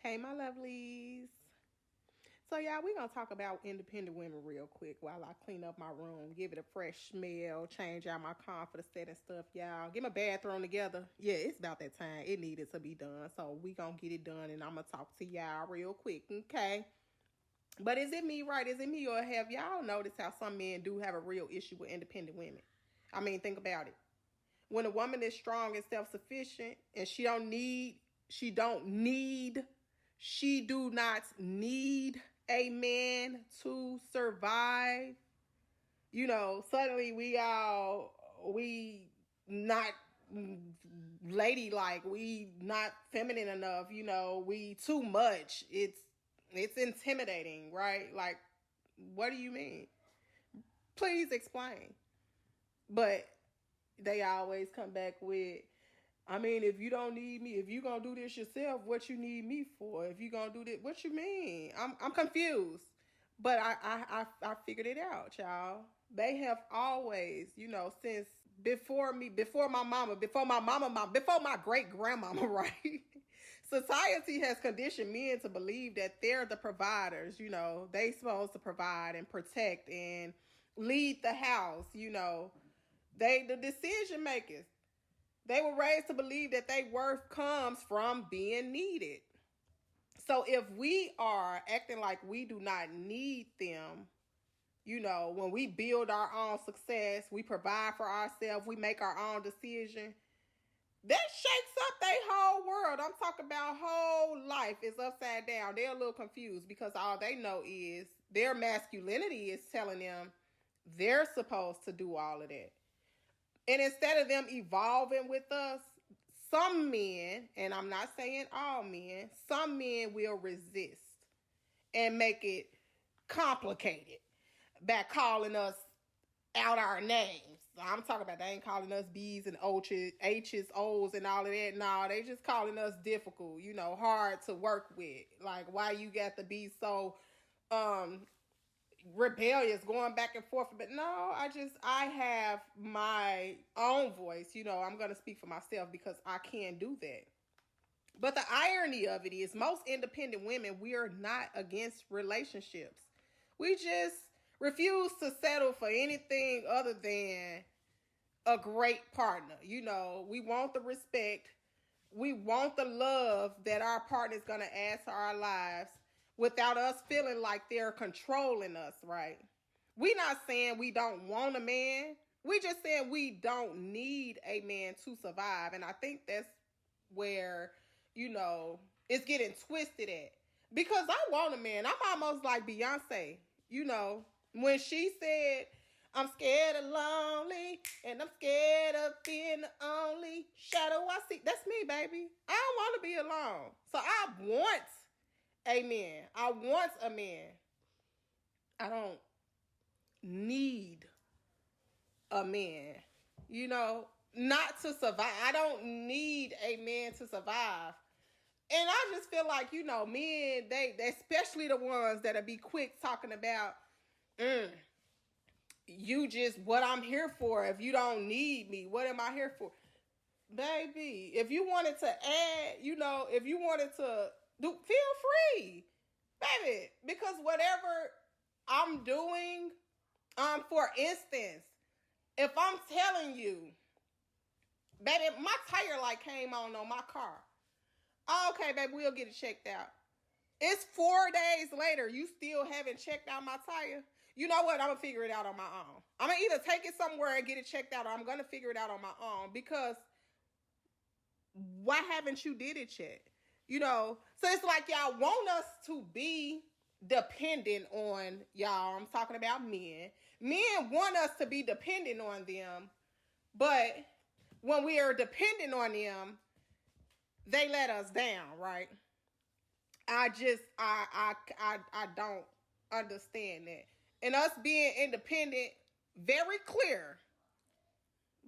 Hey, my lovelies. So, y'all, we're going to talk about independent women real quick while I clean up my room, give it a fresh smell, change out my comforter set and stuff, y'all. Get my bathroom together. Yeah, it's about that time. It needed to be done. So, we going to get it done, and I'm going to talk to y'all real quick, okay? But is it me, right? Is it me, or have y'all noticed how some men do have a real issue with independent women? I mean, think about it. When a woman is strong and self-sufficient and she do not need a man to survive, suddenly we not ladylike, we not feminine enough, we too much. It's intimidating, right? Like, what do you mean? Please explain. But they always come back with, I mean, if you don't need me, if you gonna do this yourself, what you need me for? If you gonna do this, what you mean? I'm confused. But I figured it out, y'all. They have always, since before me, before my great grandmama, right? Society has conditioned men to believe that they're the providers, they supposed to provide and protect and lead the house, They the decision makers. They were raised to believe that their worth comes from being needed. So if we are acting like we do not need them, when we build our own success, we provide for ourselves, we make our own decision, that shakes up their whole world. I'm talking about whole life is upside down. They're a little confused because all they know is their masculinity is telling them they're supposed to do all of that. And instead of them evolving with us, some men, and I'm not saying all men, some men will resist and make it complicated by calling us out our names. I'm talking about they ain't calling us B's and H's, O's, and all of that. No, they just calling us difficult, hard to work with. Like, why you got to be so rebellious, going back and forth. But no, I have my own voice. I'm going to speak for myself because I can do that. But the irony of it is most independent women, we are not against relationships. We just refuse to settle for anything other than a great partner. We want the respect. We want the love that our partner is going to add to our lives without us feeling like they're controlling us, right? We not saying we don't want a man. We just saying we don't need a man to survive. And I think that's where, it's getting twisted at. Because I want a man. I'm almost like Beyonce, when she said, I'm scared of lonely, and I'm scared of being the only shadow I see. That's me, baby. I don't want to be alone. So I want a man. I want a man. I don't need a man, not to survive. I don't need a man to survive. And I just feel like, men, they especially the ones that'll be quick talking about, you just what I'm here for. If you don't need me, what am I here for? Baby, if you wanted to add, if you wanted to do, feel free, baby, because whatever I'm doing, for instance, if I'm telling you, baby, my tire light came on my car. Okay, baby, we'll get it checked out. It's 4 days later. You still haven't checked out my tire. You know what? I'm going to figure it out on my own. I'm going to either take it somewhere and get it checked out, or I'm going to figure it out on my own. Because why haven't you did it yet? So it's like y'all want us to be dependent on y'all. I'm talking about men. Men want us to be dependent on them. But when we are dependent on them, they let us down, right? I don't understand that. And us being independent, very clear.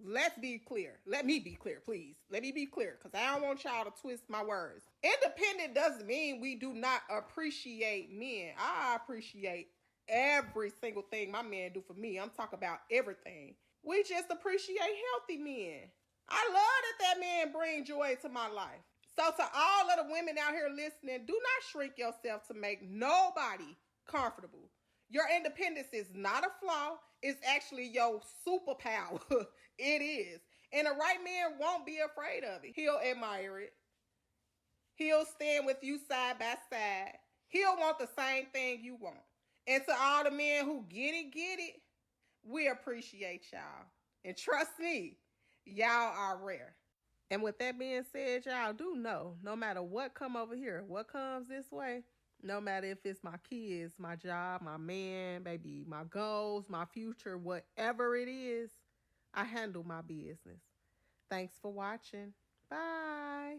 Let's be clear. Let me be clear, please. Let me be clear, because I don't want y'all to twist my words. Independent doesn't mean we do not appreciate men. I appreciate every single thing my man do for me. I'm talking about everything. We just appreciate healthy men. I love that man bring joy to my life. So to all of the women out here listening, do not shrink yourself to make nobody comfortable. Your independence is not a flaw. It's actually your superpower. It is. And a right man won't be afraid of it. He'll admire it. He'll stand with you side by side. He'll want the same thing you want. And to all the men who get it, we appreciate y'all. And trust me, y'all are rare. And with that being said, y'all do know, no matter what come over here, what comes this way, no matter if it's my kids, my job, my man, baby, my goals, my future, whatever it is, I handle my business. Thanks for watching. Bye.